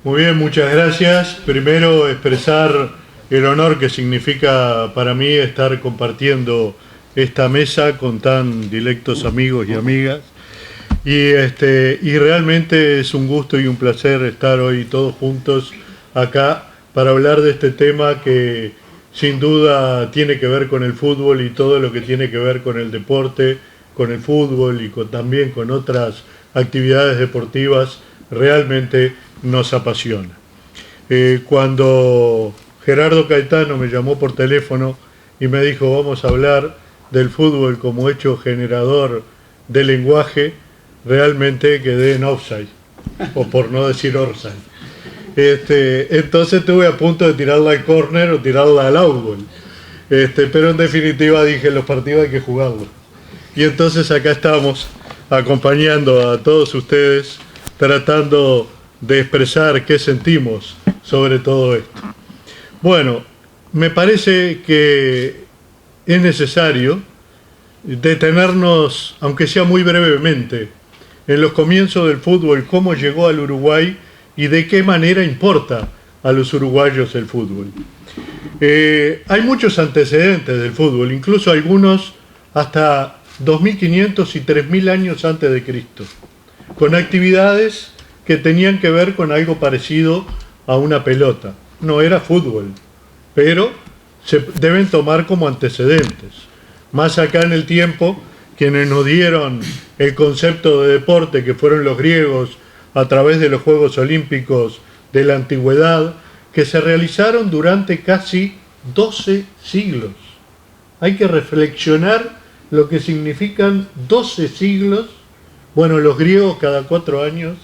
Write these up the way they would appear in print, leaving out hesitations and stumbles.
Muy bien, muchas gracias. Primero expresar el honor que significa para mí estar compartiendo esta mesa con tan dilectos amigos y amigas. Y realmente es un gusto y un placer estar hoy todos juntos acá para hablar de este tema que sin duda tiene que ver con el fútbol y todo lo que tiene que ver con el deporte, con el fútbol y también con otras actividades deportivas, realmente nos apasiona. Cuando Gerardo Caetano me llamó por teléfono y me dijo vamos a hablar del fútbol como hecho generador de lenguaje, realmente quedé en offside, o por no decir offside. Entonces estuve a punto de tirarla al córner o tirarla al outgoal. Pero en definitiva dije, los partidos hay que jugarlos. Y entonces acá estamos acompañando a todos ustedes, tratando de expresar qué sentimos sobre todo esto. Bueno, me parece que es necesario detenernos, aunque sea muy brevemente, en los comienzos del fútbol, cómo llegó al Uruguay y de qué manera importa a los uruguayos el fútbol. Hay muchos antecedentes del fútbol, incluso algunos hasta 2500 y 3000 años antes de Cristo, con actividades que tenían que ver con algo parecido a una pelota. No era fútbol, pero se deben tomar como antecedentes. Más acá en el tiempo, quienes nos dieron el concepto de deporte, que fueron los griegos a través de los Juegos Olímpicos de la Antigüedad, que se realizaron durante casi 12 siglos. Hay que reflexionar lo que significan 12 siglos. Bueno, los griegos cada 4 años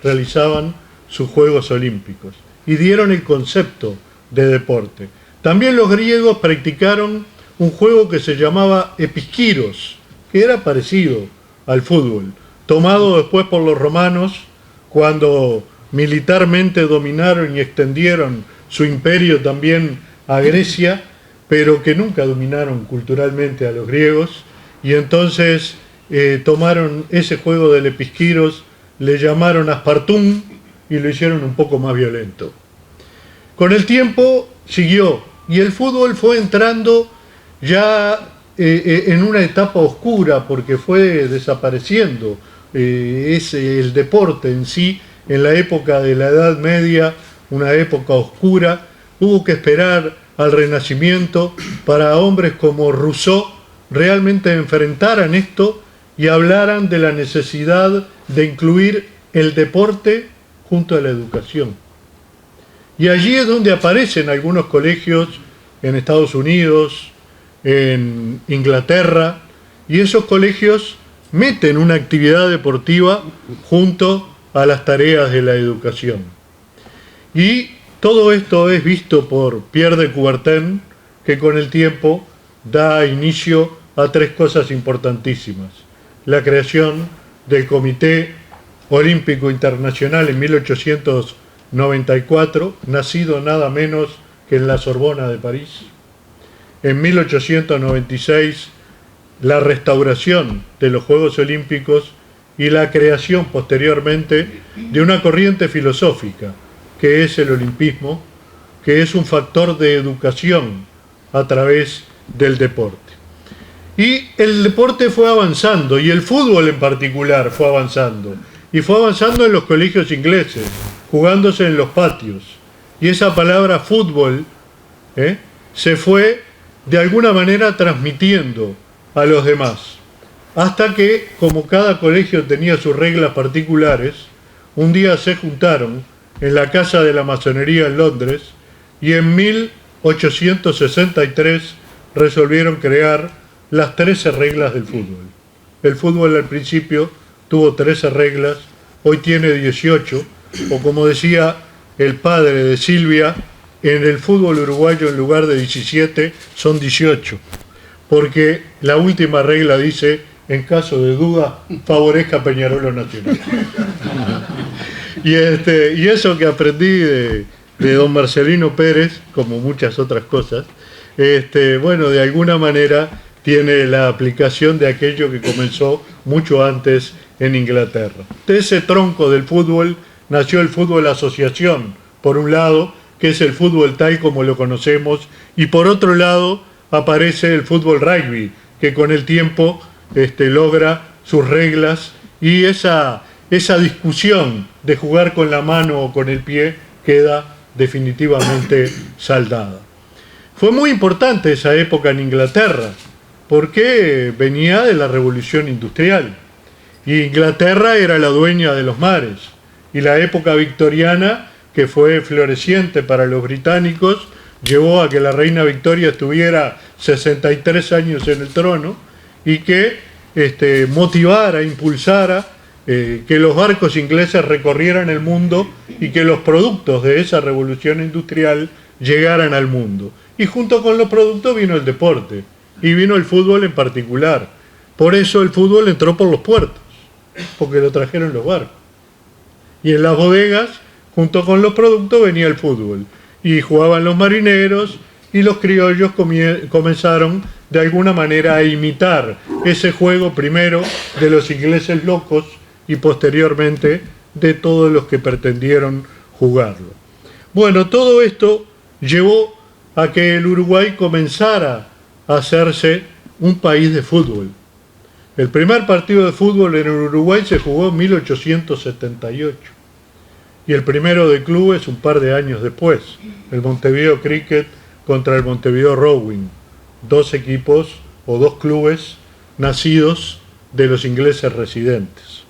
realizaban sus Juegos Olímpicos y dieron el concepto de deporte. También los griegos practicaron un juego que se llamaba episquiros, que era parecido al fútbol, tomado después por los romanos cuando militarmente dominaron y extendieron su imperio también a Grecia, pero que nunca dominaron culturalmente a los griegos, y entonces tomaron ese juego del episquiros, le llamaron aspartum y lo hicieron un poco más violento. Con el tiempo siguió y el fútbol fue entrando ya en una etapa oscura porque fue desapareciendo. Es el deporte en sí, en la época de la Edad Media, una época oscura. Hubo que esperar al Renacimiento para hombres como Rousseau realmente enfrentaran esto y hablaran de la necesidad de incluir el deporte junto a la educación. Y allí es donde aparecen algunos colegios en Estados Unidos, en Inglaterra, y esos colegios meten una actividad deportiva junto a las tareas de la educación. Y todo esto es visto por Pierre de Coubertin, que con el tiempo da inicio a 3 cosas importantísimas. La creación del Comité Olímpico Internacional en 1894, nacido nada menos que en la Sorbona de París. En 1896, la restauración de los Juegos Olímpicos y la creación posteriormente de una corriente filosófica, que es el olimpismo, que es un factor de educación a través del deporte. Y el deporte fue avanzando, y el fútbol en particular fue avanzando, y fue avanzando en los colegios ingleses, jugándose en los patios. Y esa palabra fútbol se fue de alguna manera transmitiendo a los demás. Hasta que, como cada colegio tenía sus reglas particulares, un día se juntaron en la Casa de la Masonería en Londres y en 1863 resolvieron crear las 13 reglas del fútbol. El fútbol al principio tuvo 13 reglas, hoy tiene 18, o como decía el padre de Silvia, en el fútbol uruguayo en lugar de 17 son 18, porque la última regla dice, en caso de duda, favorezca a Peñarol Nacional. Y eso que aprendí de don Marcelino Pérez, como muchas otras cosas, bueno, de alguna manera tiene la aplicación de aquello que comenzó mucho antes en Inglaterra. De ese tronco del fútbol nació el fútbol asociación, por un lado, que es el fútbol tal como lo conocemos, y por otro lado aparece el fútbol rugby, que con el tiempo logra sus reglas, y esa discusión de jugar con la mano o con el pie queda definitivamente saldada. Fue muy importante esa época en Inglaterra, porque venía de la Revolución Industrial, y Inglaterra era la dueña de los mares, y la época victoriana, que fue floreciente para los británicos, llevó a que la reina Victoria estuviera 63 años en el trono, y que motivara, impulsara que los barcos ingleses recorrieran el mundo y que los productos de esa revolución industrial llegaran al mundo. Y junto con los productos vino el deporte, y vino el fútbol en particular. Por eso el fútbol entró por los puertos, porque lo trajeron los barcos. Y en las bodegas, junto con los productos, venía el fútbol. Y jugaban los marineros, y los criollos comenzaron de alguna manera a imitar ese juego, primero de los ingleses locos y posteriormente de todos los que pretendieron jugarlo. Bueno, todo esto llevó a que el Uruguay comenzara a hacerse un país de fútbol. El primer partido de fútbol en el Uruguay se jugó en 1878 y el primero de clubes un par de años después, el Montevideo Cricket contra el Montevideo Rowing, dos equipos o dos clubes nacidos de los ingleses residentes.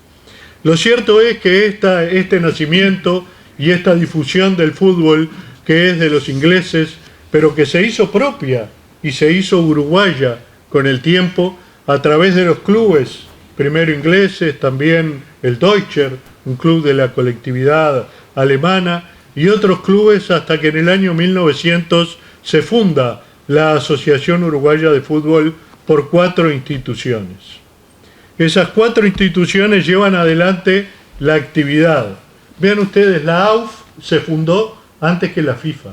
Lo cierto es que este nacimiento y esta difusión del fútbol, que es de los ingleses, pero que se hizo propia y se hizo uruguaya con el tiempo a través de los clubes, primero ingleses, también el Deutscher, un club de la colectividad alemana, y otros clubes hasta que en el año 1900 se funda la Asociación Uruguaya de Fútbol por 4 instituciones. Esas 4 instituciones llevan adelante la actividad. Vean ustedes, la AUF se fundó antes que la FIFA.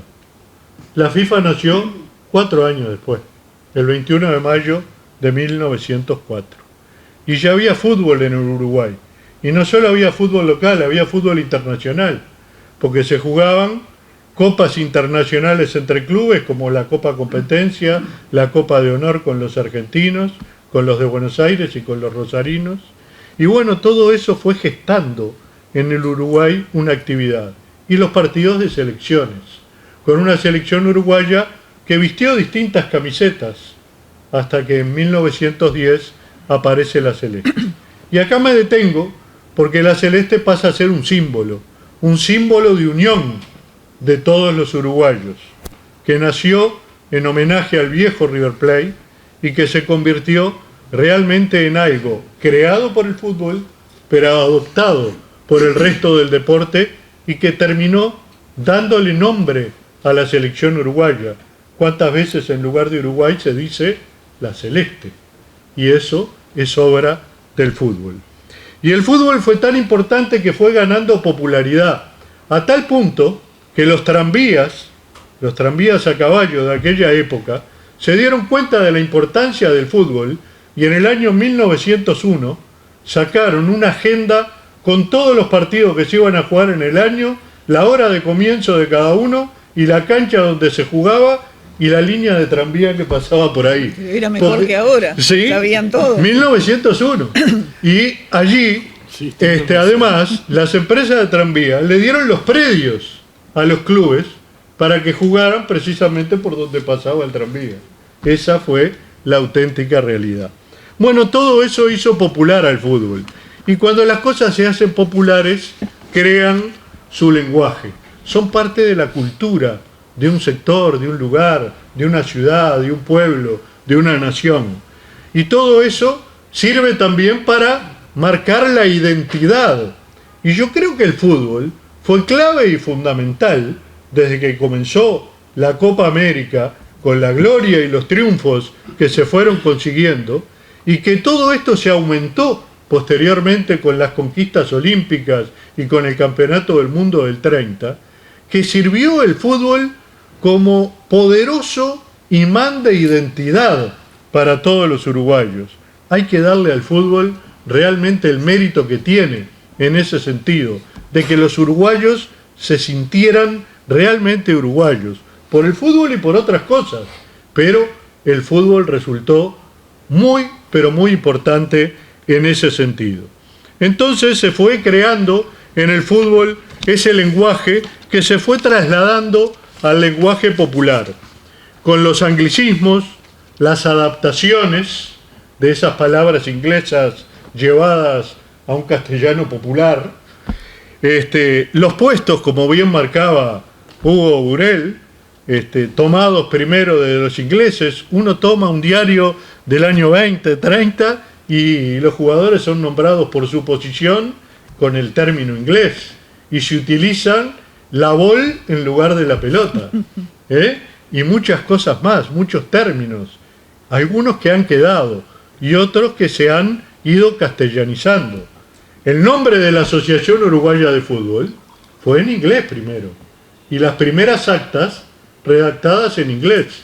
La FIFA nació 4 años después, el 21 de mayo de 1904. Y ya había fútbol en el Uruguay. Y no solo había fútbol local, había fútbol internacional, porque se jugaban copas internacionales entre clubes, como la Copa Competencia, la Copa de Honor con los argentinos, con los de Buenos Aires y con los rosarinos. Y bueno, todo eso fue gestando en el Uruguay una actividad. Y los partidos de selecciones, con una selección uruguaya que vistió distintas camisetas, hasta que en 1910 aparece la celeste. Y acá me detengo, porque la celeste pasa a ser un símbolo de unión de todos los uruguayos, que nació en homenaje al viejo River Plate y que se convirtió realmente en algo creado por el fútbol, pero adoptado por el resto del deporte y que terminó dándole nombre a la selección uruguaya. ¿Cuántas veces en lugar de Uruguay se dice la celeste? Y eso es obra del fútbol. Y el fútbol fue tan importante que fue ganando popularidad, a tal punto que los tranvías a caballo de aquella época se dieron cuenta de la importancia del fútbol y en el año 1901 sacaron una agenda con todos los partidos que se iban a jugar en el año, la hora de comienzo de cada uno y la cancha donde se jugaba y la línea de tranvía que pasaba por ahí. Era mejor que ahora, ¿sí? Sabían todo. 1901. Y allí, además, las empresas de tranvía le dieron los predios a los clubes para que jugaran precisamente por donde pasaba el tranvía. Esa fue la auténtica realidad. Bueno, todo eso hizo popular al fútbol. Y cuando las cosas se hacen populares, crean su lenguaje. Son parte de la cultura de un sector, de un lugar, de una ciudad, de un pueblo, de una nación. Y todo eso sirve también para marcar la identidad. Y yo creo que el fútbol fue clave y fundamental desde que comenzó la Copa América, con la gloria y los triunfos que se fueron consiguiendo, y que todo esto se aumentó posteriormente con las conquistas olímpicas y con el Campeonato del Mundo del 30, que sirvió el fútbol como poderoso imán de identidad para todos los uruguayos. Hay que darle al fútbol realmente el mérito que tiene en ese sentido, de que los uruguayos se sintieran realmente uruguayos, por el fútbol y por otras cosas, pero el fútbol resultó muy, pero muy importante en ese sentido. Entonces se fue creando en el fútbol ese lenguaje que se fue trasladando al lenguaje popular, con los anglicismos, las adaptaciones de esas palabras inglesas llevadas a un castellano popular, los puestos, como bien marcaba Hugo Burel, tomados primero de los ingleses. Uno toma un diario del año 20, 30 y los jugadores son nombrados por su posición con el término inglés y se utilizan la ball en lugar de la pelota, y muchas cosas más, muchos términos, algunos que han quedado y otros que se han ido castellanizando. El nombre de la Asociación Uruguaya de Fútbol fue en inglés primero y las primeras actas redactadas en inglés,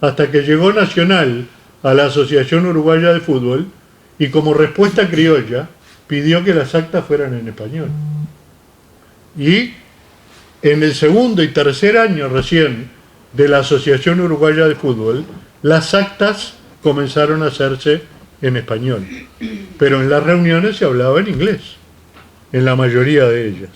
hasta que llegó Nacional a la Asociación Uruguaya de Fútbol y como respuesta criolla pidió que las actas fueran en español. Y en el segundo y tercer año recién de la Asociación Uruguaya de Fútbol, las actas comenzaron a hacerse en español, pero en las reuniones se hablaba en inglés, en la mayoría de ellas.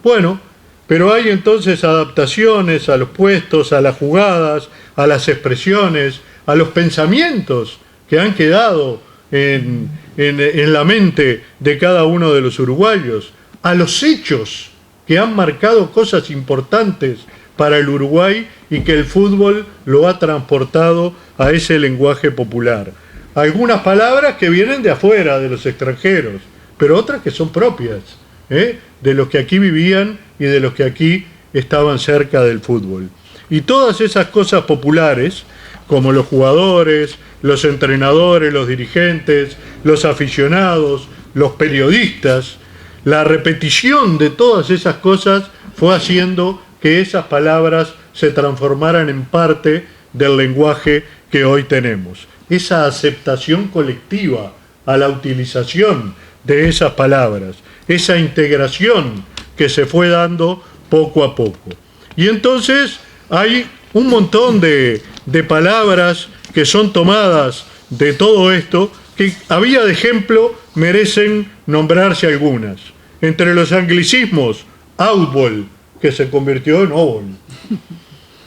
Bueno, pero hay entonces adaptaciones a los puestos, a las jugadas, a las expresiones, a los pensamientos que han quedado en la mente de cada uno de los uruguayos, a los hechos que han marcado cosas importantes para el Uruguay y que el fútbol lo ha transportado a ese lenguaje popular. Algunas palabras que vienen de afuera, de los extranjeros, pero otras que son propias, de los que aquí vivían y de los que aquí estaban cerca del fútbol. Y todas esas cosas populares, como los jugadores, los entrenadores, los dirigentes, los aficionados, los periodistas, la repetición de todas esas cosas fue haciendo que esas palabras se transformaran en parte del lenguaje que hoy tenemos. Esa aceptación colectiva a la utilización de esas palabras, esa integración que se fue dando poco a poco. Y entonces hay un montón de palabras que son tomadas de todo esto, que a vía de ejemplo merecen nombrarse algunas. Entre los anglicismos, outball, que se convirtió en oval,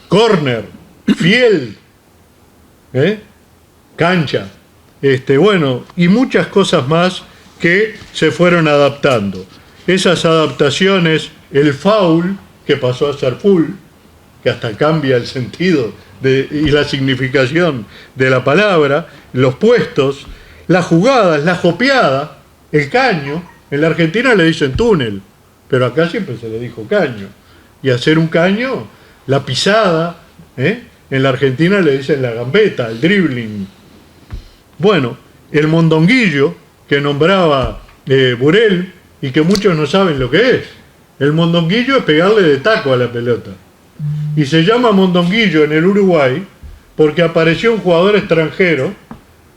corner, field, cancha, bueno, y muchas cosas más que se fueron adaptando. Esas adaptaciones, el foul, que pasó a ser full, que hasta cambia el sentido y la significación de la palabra, los puestos, las jugadas, la jopeada, el caño. En la Argentina le dicen túnel, pero acá siempre se le dijo caño. Y hacer un caño, la pisada, en la Argentina le dicen la gambeta, el dribbling. Bueno, el mondonguillo, que nombraba Burel, y que muchos no saben lo que es. El mondonguillo es pegarle de taco a la pelota. Y se llama mondonguillo en el Uruguay porque apareció un jugador extranjero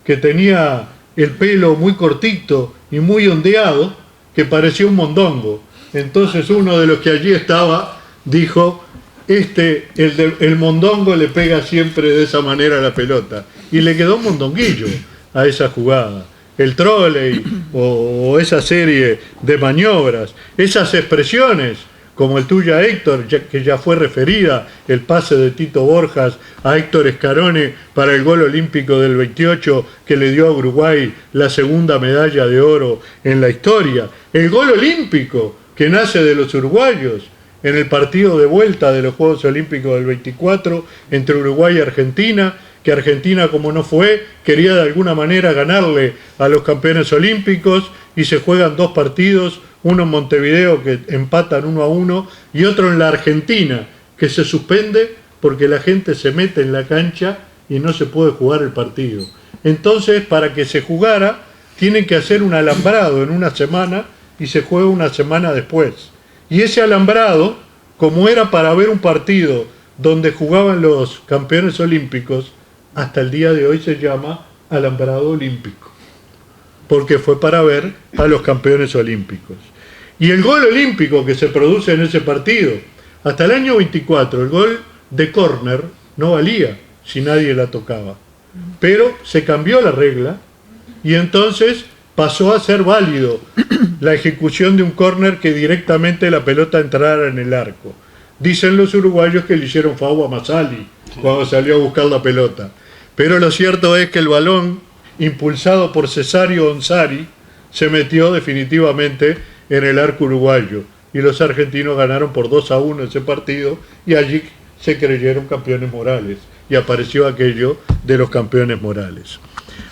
que tenía el pelo muy cortito y muy ondeado, que parecía un mondongo. Entonces uno de los que allí estaba dijo, el mondongo le pega siempre de esa manera a la pelota. Y le quedó mondonguillo a esa jugada. El trolley o esa serie de maniobras, esas expresiones, como el tuya Héctor, que ya fue referida, el pase de Tito Borjas a Héctor Scarone para el gol olímpico del 28 que le dio a Uruguay la segunda medalla de oro en la historia. El gol olímpico que nace de los uruguayos en el partido de vuelta de los Juegos Olímpicos del 24 entre Uruguay y Argentina, que Argentina, como no fue, quería de alguna manera ganarle a los campeones olímpicos y se juegan dos partidos, uno en Montevideo que empatan 1-1 y otro en la Argentina que se suspende porque la gente se mete en la cancha y no se puede jugar el partido. Entonces, para que se jugara, tienen que hacer un alambrado en una semana y se juega una semana después. Y ese alambrado, como era para ver un partido donde jugaban los campeones olímpicos, hasta el día de hoy se llama alambrado olímpico, porque fue para ver a los campeones olímpicos. Y el gol olímpico que se produce en ese partido, hasta el año 24, el gol de córner no valía si nadie la tocaba. Pero se cambió la regla y entonces pasó a ser válido la ejecución de un córner que directamente la pelota entrara en el arco. Dicen los uruguayos que le hicieron favor a Masali cuando salió a buscar la pelota. Pero lo cierto es que el balón, impulsado por Cesario Onsari, se metió definitivamente en el arco uruguayo. Y los argentinos ganaron por 2-1 ese partido y allí se creyeron campeones morales. Y apareció aquello de los campeones morales.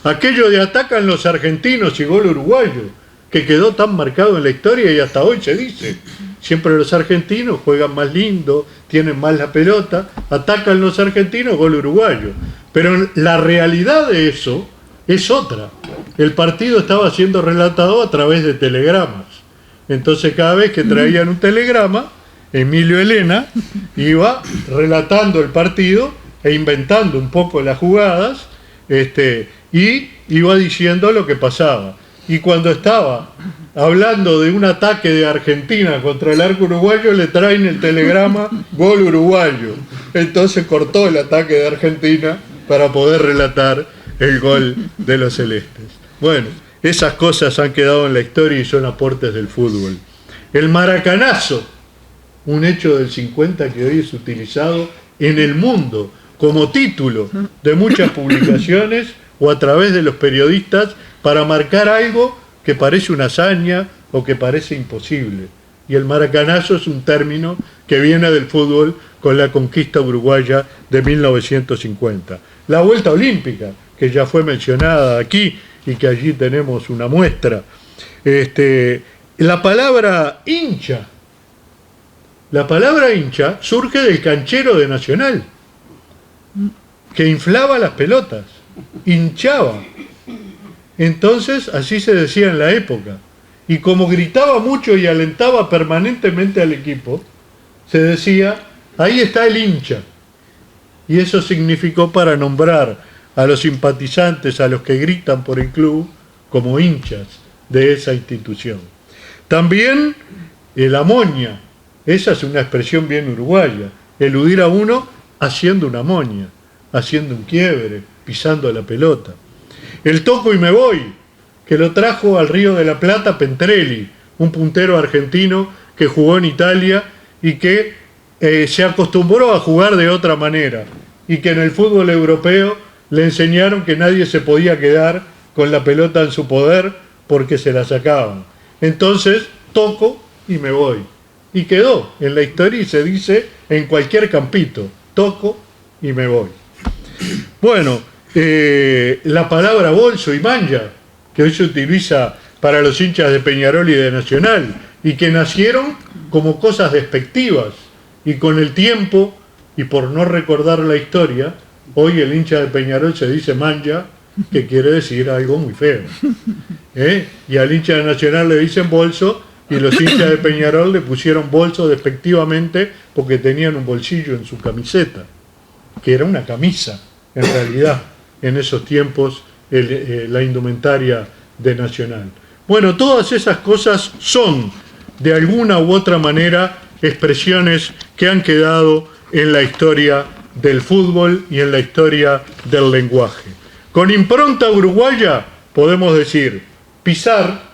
Aquello de atacan los argentinos y gol uruguayo, que quedó tan marcado en la historia y hasta hoy se dice. Siempre los argentinos juegan más lindo, tienen más la pelota, atacan los argentinos, gol uruguayo. Pero la realidad de eso es otra. El partido estaba siendo relatado a través de telegramas. Entonces cada vez que traían un telegrama, Emilio Elena iba relatando el partido e inventando un poco las jugadas, y iba diciendo lo que pasaba. Y cuando estaba hablando de un ataque de Argentina contra el arco uruguayo, le traen el telegrama gol uruguayo. Entonces cortó el ataque de Argentina para poder relatar el gol de los celestes. Bueno, esas cosas han quedado en la historia y son aportes del fútbol. El maracanazo, un hecho del 50 que hoy es utilizado en el mundo como título de muchas publicaciones o a través de los periodistas para marcar algo que parece una hazaña o que parece imposible. Y el maracanazo es un término que viene del fútbol con la conquista uruguaya de 1950. La vuelta olímpica, que ya fue mencionada aquí y que allí tenemos una muestra. La palabra hincha surge del canchero de Nacional, que inflaba las pelotas, hinchaba. Entonces, así se decía en la época. Y como gritaba mucho y alentaba permanentemente al equipo, se decía, ahí está el hincha. Y eso significó para nombrar a los simpatizantes, a los que gritan por el club, como hinchas de esa institución. También la moña, esa es una expresión bien uruguaya, eludir a uno haciendo una moña, haciendo un quiebre, pisando la pelota. El toco y me voy, que lo trajo al Río de la Plata Pentrelli, un puntero argentino que jugó en Italia y que se acostumbró a jugar de otra manera y que en el fútbol europeo le enseñaron que nadie se podía quedar con la pelota en su poder porque se la sacaban. Entonces, toco y me voy. Y quedó en la historia y se dice en cualquier campito, toco y me voy. Bueno, la palabra bolso y manja, que hoy se utiliza para los hinchas de Peñarol y de Nacional, y que nacieron como cosas despectivas, y con el tiempo, y por no recordar la historia, hoy el hincha de Peñarol se dice manja, que quiere decir algo muy feo. Y al hincha de Nacional le dicen bolso, y los hinchas de Peñarol le pusieron bolso despectivamente porque tenían un bolsillo en su camiseta, que era una camisa, en realidad, en esos tiempos, la indumentaria de Nacional. Bueno, todas esas cosas son, de alguna u otra manera, expresiones que han quedado en la historia del fútbol y en la historia del lenguaje. Con impronta uruguaya podemos decir pisar,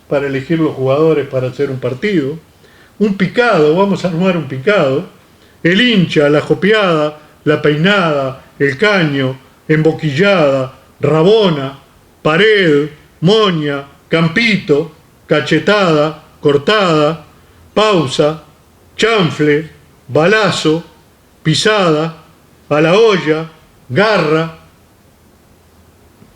para elegir los jugadores para hacer un partido, un picado, vamos a armar un picado, el hincha, la jopeada, la peinada, el caño, emboquillada, rabona, pared, moña, campito, cachetada, cortada, pausa, chanfle, balazo, pisada, a la olla, garra,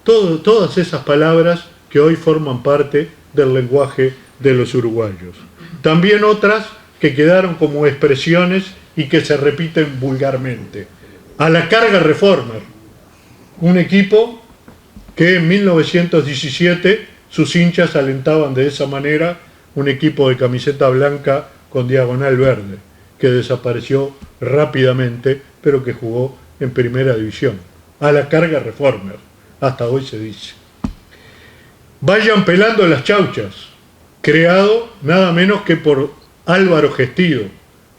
todas esas palabras que hoy forman parte del lenguaje de los uruguayos. También otras que quedaron como expresiones y que se repiten vulgarmente. A la carga Reformer, un equipo que en 1917 sus hinchas alentaban de esa manera, un equipo de camiseta blanca con diagonal verde, que desapareció rápidamente, pero que jugó en primera división. A la carga Reformer, hasta hoy se dice. Vayan pelando las chauchas, creado nada menos que por Álvaro Gestido,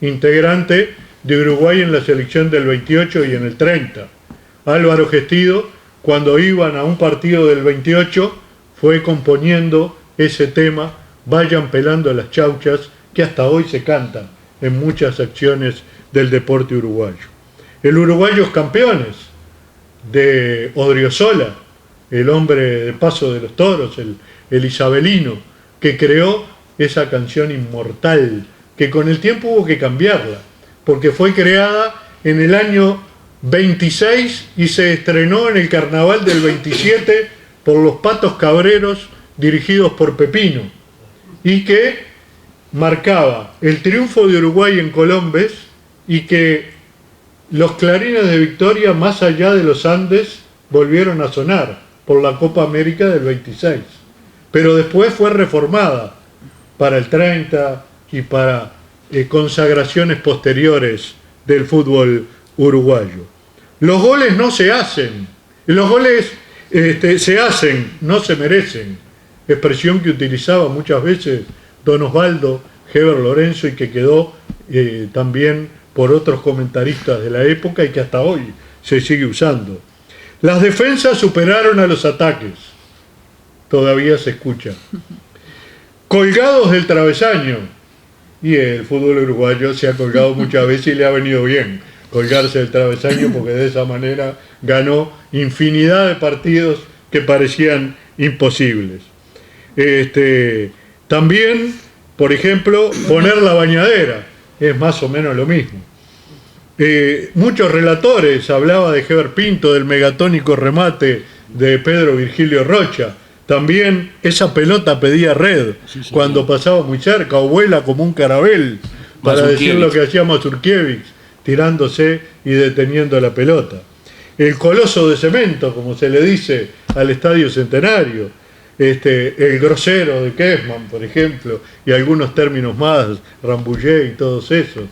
integrante de Uruguay en la selección del 28 y en el 30. Álvaro Gestido, cuando iban a un partido del 28, fue componiendo ese tema, Vayan pelando las chauchas, que hasta hoy se canta en muchas acciones del deporte uruguayo. El Uruguayos Campeones, de Odriozola, el hombre de Paso de los Toros, el isabelino, que creó esa canción inmortal, que con el tiempo hubo que cambiarla, porque fue creada en el año 26 y se estrenó en el carnaval del 27 por los Patos Cabreros, dirigidos por Pepino, y que marcaba el triunfo de Uruguay en Colombes y que los clarines de victoria más allá de los Andes volvieron a sonar por la Copa América del 26. Pero después fue reformada para el 30 y para consagraciones posteriores del fútbol uruguayo. Los goles no se hacen, los goles se hacen, no se merecen, expresión que utilizaba muchas veces don Osvaldo Heber Lorenzo y que quedó también por otros comentaristas de la época y que hasta hoy se sigue usando. Las defensas superaron a los ataques, todavía se escucha. Colgados del travesaño, y el fútbol uruguayo se ha colgado muchas veces y le ha venido bien colgarse del travesaño, porque de esa manera ganó infinidad de partidos que parecían imposibles. También, por ejemplo, poner la bañadera, es más o menos lo mismo. Muchos relatores, hablaba de Heber Pinto, del megatónico remate de Pedro Virgilio Rocha. También esa pelota pedía red, sí, cuando pasaba muy cerca, o vuela como un carabel, para decir lo que hacía Mazurkiewicz, tirándose y deteniendo la pelota. El coloso de cemento, como se le dice al Estadio Centenario, el grosero de Kessman, por ejemplo, y algunos términos más, Rambouillet y todos esos,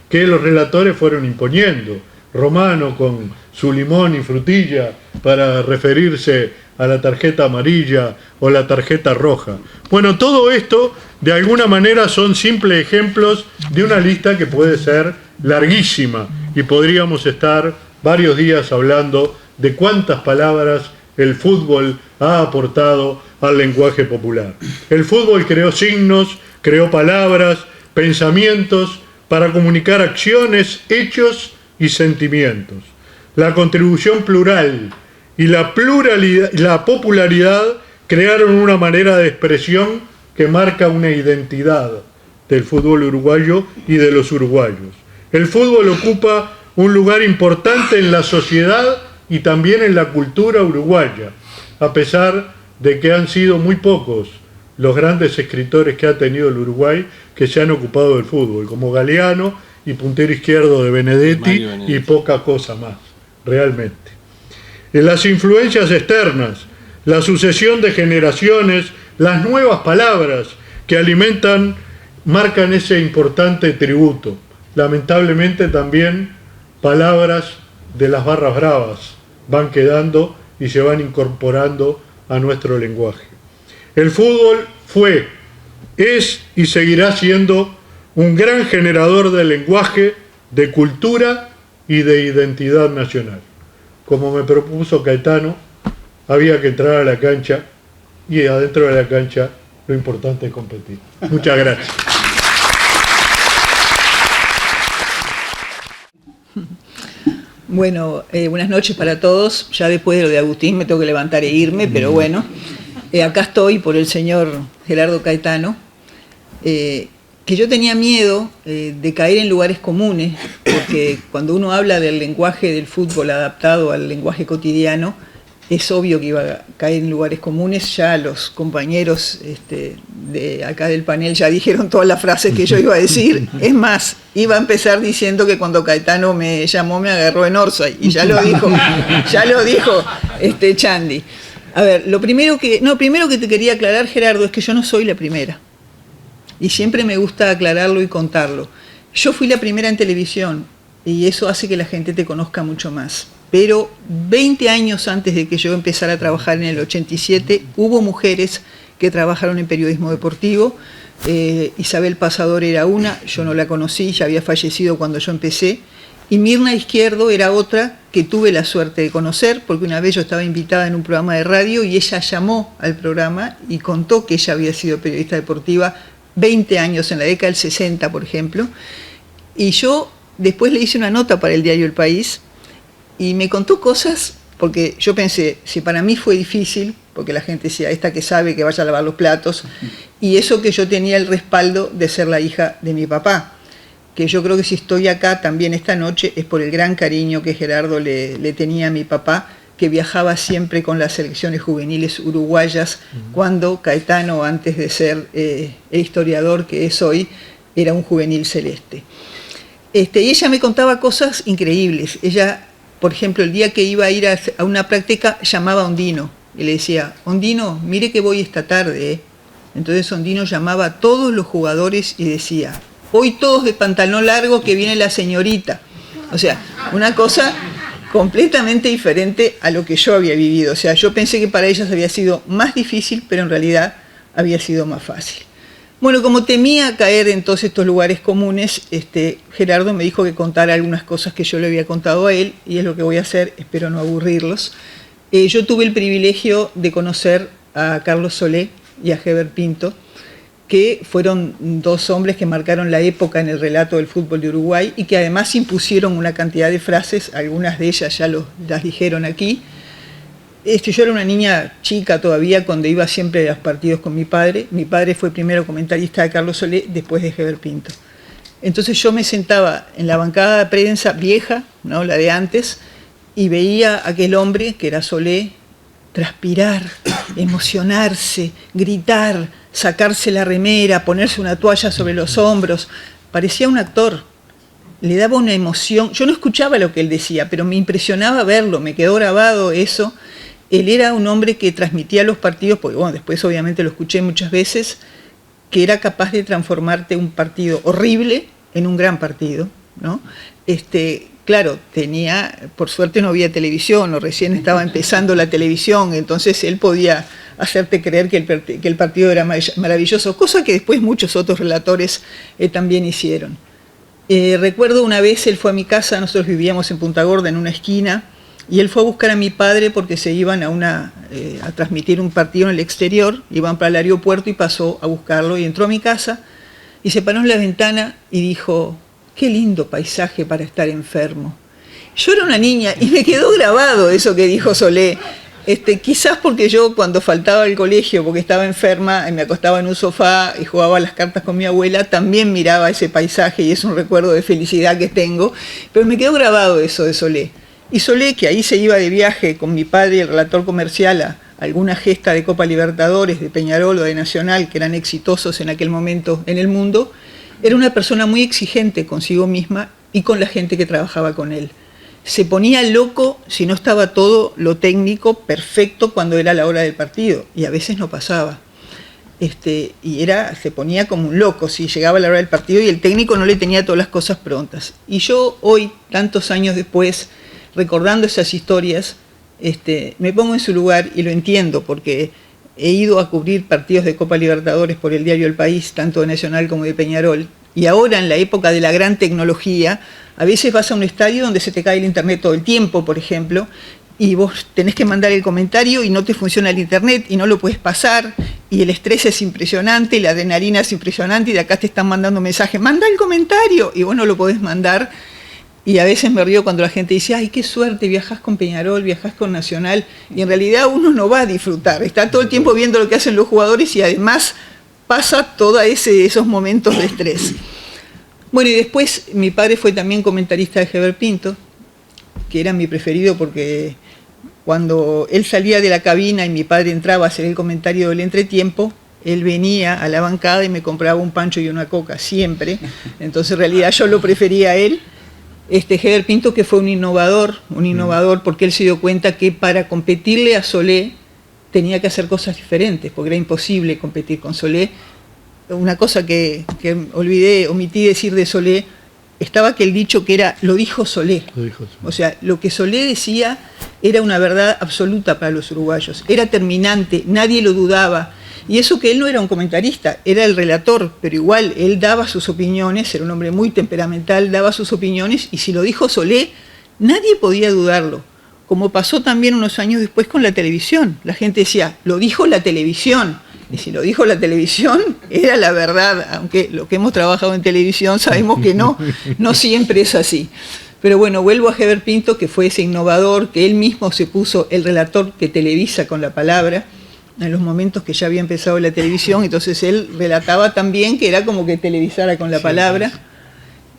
que los relatores fueron imponiendo. Romano con su limón y frutilla para referirse a la tarjeta amarilla o la tarjeta roja. Bueno, todo esto de alguna manera son simples ejemplos de una lista que puede ser larguísima y podríamos estar varios días hablando de cuántas palabras el fútbol ha aportado al lenguaje popular. El fútbol creó signos, creó palabras, pensamientos para comunicar acciones, hechos y sentimientos. La contribución plural y la pluralidad, la popularidad crearon una manera de expresión que marca una identidad del fútbol uruguayo y de los uruguayos. El fútbol ocupa un lugar importante en la sociedad y también en la cultura uruguaya, a pesar de que han sido muy pocos los grandes escritores que ha tenido el Uruguay que se han ocupado del fútbol, como Galeano y puntero izquierdo de Benedetti y poca cosa más, realmente. En las influencias externas, la sucesión de generaciones, las nuevas palabras que alimentan, marcan ese importante tributo. Lamentablemente también palabras de las barras bravas van quedando y se van incorporando a nuestro lenguaje. El fútbol fue, es y seguirá siendo un gran generador de lenguaje, de cultura y de identidad nacional. Como me propuso Caetano, había que entrar a la cancha y adentro de la cancha lo importante es competir. Muchas gracias. Bueno, buenas noches para todos. Ya después de lo de Agustín me tengo que levantar e irme, pero bueno, acá estoy por el señor Gerardo Caetano, que yo tenía miedo de caer en lugares comunes, porque cuando uno habla del lenguaje del fútbol adaptado al lenguaje cotidiano, es obvio que iba a caer en lugares comunes. Ya los compañeros de acá del panel ya dijeron todas las frases que yo iba a decir. Es más, iba a empezar diciendo que cuando Caetano me llamó me agarró en Orsay, y ya lo dijo Chandi. A ver, primero que te quería aclarar, Gerardo, es que yo no soy la primera. Y siempre me gusta aclararlo y contarlo. Yo fui la primera en televisión, y eso hace que la gente te conozca mucho más. Pero 20 años antes de que yo empezara a trabajar en el 87, hubo mujeres que trabajaron en periodismo deportivo. Isabel Pasador era una, yo no la conocí, ya había fallecido cuando yo empecé. Y Mirna Izquierdo era otra que tuve la suerte de conocer, porque una vez yo estaba invitada en un programa de radio y ella llamó al programa y contó que ella había sido periodista deportiva 20 años, en la década del 60, por ejemplo. Y yo después le hice una nota para el diario El País y me contó cosas, porque yo pensé, si para mí fue difícil, porque la gente decía, esta que sabe que vaya a lavar los platos, y eso que yo tenía el respaldo de ser la hija de mi papá, que yo creo que si estoy acá también esta noche es por el gran cariño que Gerardo le tenía a mi papá, que viajaba siempre con las selecciones juveniles uruguayas, cuando Caetano, antes de ser el historiador que es hoy, era un juvenil celeste. Y ella me contaba cosas increíbles. Ella, por ejemplo, el día que iba a ir a una práctica, llamaba a Ondino y le decía, Ondino, mire que voy esta tarde. Entonces Ondino llamaba a todos los jugadores y decía, hoy todos de pantalón largo que viene la señorita. O sea, una cosa completamente diferente a lo que yo había vivido. O sea, yo pensé que para ellos había sido más difícil, pero en realidad había sido más fácil. Bueno, como temía caer en todos estos lugares comunes, Gerardo me dijo que contara algunas cosas que yo le había contado a él, y es lo que voy a hacer, espero no aburrirlos. Yo tuve el privilegio de conocer a Carlos Solé y a Heber Pinto, que fueron dos hombres que marcaron la época en el relato del fútbol de Uruguay y que además impusieron una cantidad de frases, algunas de ellas ya las dijeron aquí. Yo era una niña chica todavía cuando iba siempre a los partidos con mi padre. Mi padre fue primero comentarista de Carlos Solé, después de Heber Pinto. Entonces yo me sentaba en la bancada de prensa vieja, ¿no?, la de antes, y veía a aquel hombre, que era Solé, transpirar, emocionarse, gritar, sacarse la remera, ponerse una toalla sobre los hombros. Parecía un actor, le daba una emoción. Yo no escuchaba lo que él decía, pero me impresionaba verlo, me quedó grabado eso. Él era un hombre que transmitía los partidos, porque bueno, después obviamente lo escuché muchas veces, que era capaz de transformarte un partido horrible en un gran partido, ¿no? Claro, por suerte no había televisión, o recién estaba empezando la televisión, entonces él podía hacerte creer que el partido era maravilloso, cosa que después muchos otros relatores también hicieron. Recuerdo una vez él fue a mi casa, nosotros vivíamos en Punta Gorda, en una esquina, y él fue a buscar a mi padre porque se iban a transmitir un partido en el exterior, iban para el aeropuerto y pasó a buscarlo, y entró a mi casa y se paró en la ventana y dijo, qué lindo paisaje para estar enfermo. Yo era una niña y me quedó grabado eso que dijo Solé. Quizás porque yo cuando faltaba al colegio porque estaba enferma y me acostaba en un sofá y jugaba a las cartas con mi abuela, también miraba ese paisaje y es un recuerdo de felicidad que tengo, pero me quedó grabado eso de Solé. Y Solé, que ahí se iba de viaje con mi padre y el relator comercial a alguna gesta de Copa Libertadores, de Peñarol o de Nacional, que eran exitosos en aquel momento en el mundo, era una persona muy exigente consigo misma y con la gente que trabajaba con él. Se ponía loco si no estaba todo lo técnico perfecto cuando era la hora del partido, y a veces no pasaba. Se ponía como un loco si llegaba la hora del partido y el técnico no le tenía todas las cosas prontas. Y yo hoy, tantos años después, recordando esas historias, me pongo en su lugar y lo entiendo, porque he ido a cubrir partidos de Copa Libertadores por el diario El País, tanto de Nacional como de Peñarol, y ahora en la época de la gran tecnología, a veces vas a un estadio donde se te cae el internet todo el tiempo, por ejemplo, y vos tenés que mandar el comentario y no te funciona el internet y no lo puedes pasar, y el estrés es impresionante, y la adrenalina es impresionante, y de acá te están mandando mensajes, manda el comentario, y vos no lo podés mandar. Y a veces me río cuando la gente dice, ay, qué suerte, viajás con Peñarol, viajás con Nacional, y en realidad uno no va a disfrutar, está todo el tiempo viendo lo que hacen los jugadores y además pasa todos esos momentos de estrés. Bueno, y después mi padre fue también comentarista de Heber Pinto, que era mi preferido porque cuando él salía de la cabina y mi padre entraba a hacer el comentario del entretiempo, él venía a la bancada y me compraba un pancho y una coca, siempre. Entonces en realidad yo lo prefería a él. Heber Pinto, que fue un innovador porque él se dio cuenta que para competirle a Solé tenía que hacer cosas diferentes, porque era imposible competir con Solé. Una cosa que omití decir de Solé, estaba aquel dicho que era, lo dijo Solé. O sea, lo que Solé decía era una verdad absoluta para los uruguayos, era terminante, nadie lo dudaba. Y eso que él no era un comentarista, era el relator, pero igual él daba sus opiniones, era un hombre muy temperamental, daba sus opiniones, y si lo dijo Solé, nadie podía dudarlo. Como pasó también unos años después con la televisión. La gente decía, lo dijo la televisión. Y si lo dijo la televisión, era la verdad, aunque los que hemos trabajado en televisión sabemos que no siempre es así. Pero bueno, vuelvo a Heber Pinto, que fue ese innovador, que él mismo se puso el relator que televisa con la palabra, en los momentos que ya había empezado la televisión, entonces él relataba también que era como que televisara con la palabra,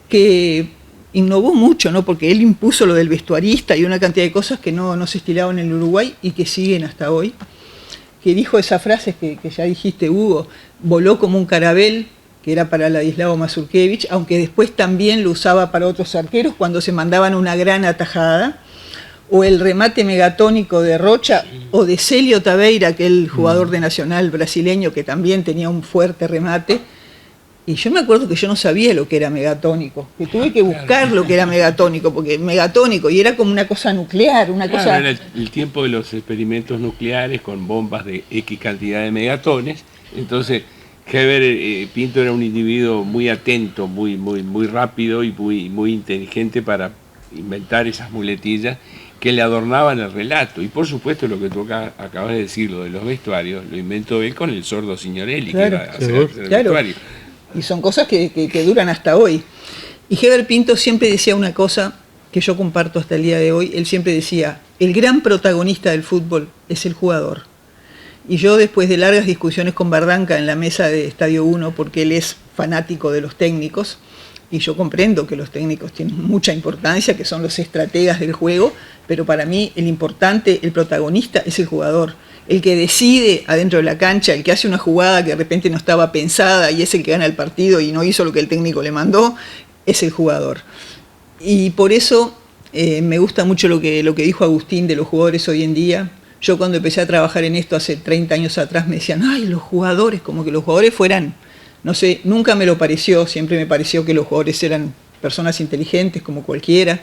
que innovó mucho, ¿no? Porque él impuso lo del vestuarista y una cantidad de cosas que no se estilaban en el Uruguay y que siguen hasta hoy. Que dijo esa frase que ya dijiste, Hugo, voló como un carabel, que era para Ladislao Mazurkiewicz, aunque después también lo usaba para otros arqueros cuando se mandaban una gran atajada, o el remate megatónico de Rocha, o de Celio Taveira, aquel jugador de Nacional brasileño que también tenía un fuerte remate. Y yo me acuerdo que yo no sabía lo que era megatónico, que tuve que buscar lo que era megatónico, porque megatónico, y era como una cosa nuclear, una cosa... Era el tiempo de los experimentos nucleares con bombas de X cantidad de megatones, entonces Heber Pinto era un individuo muy atento, muy rápido y muy inteligente para inventar esas muletillas que le adornaban el relato. Y por supuesto lo que tú acabas de decir, lo de los vestuarios, lo inventó él con el sordo Signorelli, claro, que iba a hacer el vestuario. Y son cosas que duran hasta hoy. Y Heber Pinto siempre decía una cosa que yo comparto hasta el día de hoy. Él siempre decía, el gran protagonista del fútbol es el jugador. Y yo, después de largas discusiones con Bardanca en la mesa de Estadio 1, porque él es fanático de los técnicos, y yo comprendo que los técnicos tienen mucha importancia, que son los estrategas del juego, pero para mí el importante, el protagonista es el jugador. El que decide adentro de la cancha, el que hace una jugada que de repente no estaba pensada y es el que gana el partido y no hizo lo que el técnico le mandó, es el jugador. Y por eso me gusta mucho lo que dijo Agustín de los jugadores hoy en día. Yo cuando empecé a trabajar en esto hace 30 años atrás me decían, ay, los jugadores, como que los jugadores fueran, no sé, nunca me lo pareció, siempre me pareció que los jugadores eran personas inteligentes como cualquiera.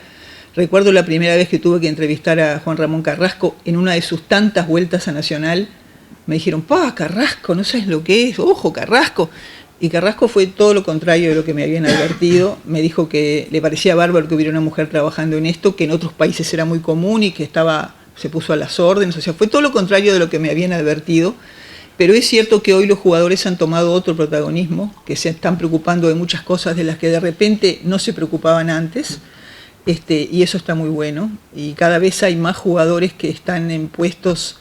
Recuerdo la primera vez que tuve que entrevistar a Juan Ramón Carrasco en una de sus tantas vueltas a Nacional. Me dijeron, Carrasco, no sabes lo que es, ojo, Carrasco. Y Carrasco fue todo lo contrario de lo que me habían advertido. Me dijo que le parecía bárbaro que hubiera una mujer trabajando en esto, que en otros países era muy común y que se puso a las órdenes. O sea, fue todo lo contrario de lo que me habían advertido. Pero es cierto que hoy los jugadores han tomado otro protagonismo, que se están preocupando de muchas cosas de las que de repente no se preocupaban antes. Y eso está muy bueno, y cada vez hay más jugadores que están en puestos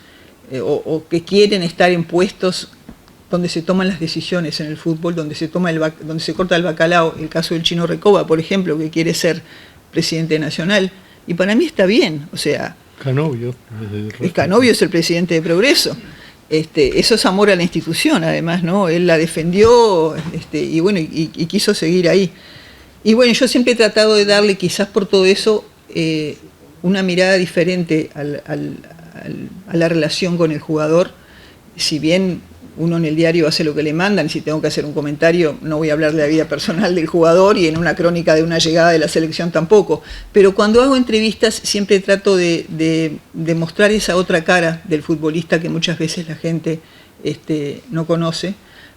o que quieren estar en puestos donde se toman las decisiones en el fútbol, donde se corta el bacalao. El caso del Chino Recoba, por ejemplo, que quiere ser presidente nacional, y para mí está bien, o sea, Canovio es el presidente de Progreso. Eso es amor a la institución, además, ¿no? Él la defendió, y bueno, y quiso seguir ahí. Y bueno, yo siempre he tratado de darle, quizás por todo eso, una mirada diferente a la relación con el jugador. Si bien uno en el diario hace lo que le mandan, y si tengo que hacer un comentario, no voy a hablar de la vida personal del jugador, y en una crónica de una llegada de la selección tampoco. Pero cuando hago entrevistas siempre trato de mostrar esa otra cara del futbolista que muchas veces la gente no conoce.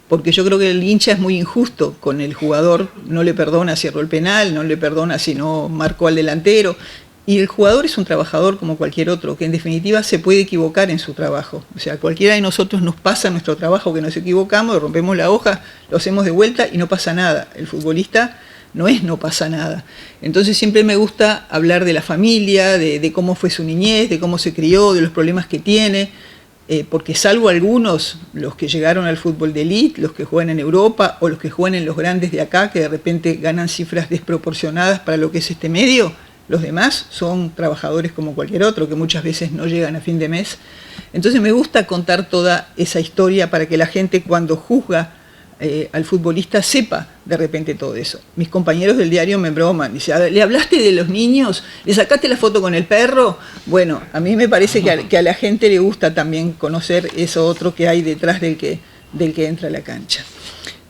Porque yo creo que el hincha es muy injusto con el jugador, no le perdona si erró el penal, no le perdona si no marcó al delantero, y el jugador es un trabajador como cualquier otro, que en definitiva se puede equivocar en su trabajo. O sea, cualquiera de nosotros nos pasa en nuestro trabajo que nos equivocamos, rompemos la hoja, lo hacemos de vuelta y no pasa nada. El futbolista no pasa nada. Entonces siempre me gusta hablar de la familia, de cómo fue su niñez, de cómo se crió, de los problemas que tiene, porque salvo algunos, los que llegaron al fútbol de élite, los que juegan en Europa o los que juegan en los grandes de acá, que de repente ganan cifras desproporcionadas para lo que es este medio, los demás son trabajadores como cualquier otro, que muchas veces no llegan a fin de mes. Entonces me gusta contar toda esa historia para que la gente, cuando juzga al futbolista, sepa de repente todo eso. Mis compañeros del diario me broman, dicen, ¿le hablaste de los niños? ¿Le sacaste la foto con el perro? Bueno, a mí me parece que a la gente le gusta también conocer eso otro que hay detrás del que entra a la cancha.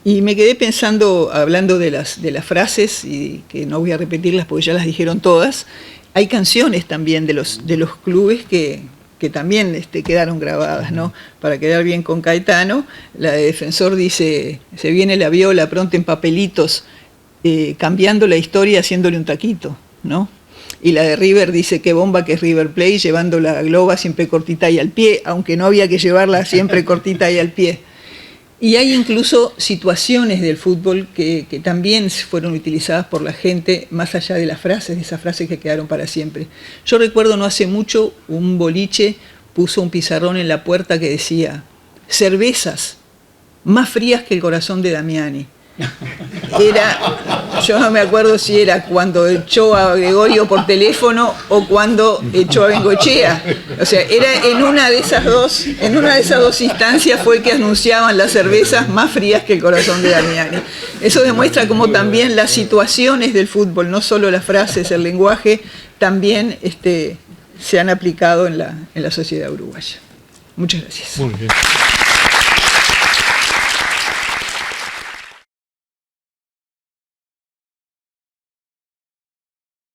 Y me quedé pensando, hablando de las frases, y que no voy a repetirlas porque ya las dijeron todas, hay canciones también de los clubes que que también quedaron grabadas, ¿no? Para quedar bien con Caetano, la de Defensor dice, se viene la viola pronto en papelitos, cambiando la historia, haciéndole un taquito, ¿no? Y la de River dice, qué bomba que es River Plate, llevando la globa siempre cortita y al pie, aunque no había que llevarla siempre cortita y al pie. Y hay incluso situaciones del fútbol que también fueron utilizadas por la gente, más allá de las frases, de esas frases que quedaron para siempre. Yo recuerdo no hace mucho, un boliche puso un pizarrón en la puerta que decía, cervezas más frías que el corazón de Damiani. Yo no me acuerdo si era cuando echó a Gregorio por teléfono o cuando echó a Bengoechea. O sea, era en una de esas dos instancias fue que anunciaban las cervezas más frías que el corazón de Damiani. Eso demuestra cómo también las situaciones del fútbol, no solo las frases, el lenguaje, también se han aplicado en la sociedad uruguaya. Muchas gracias. Muy bien.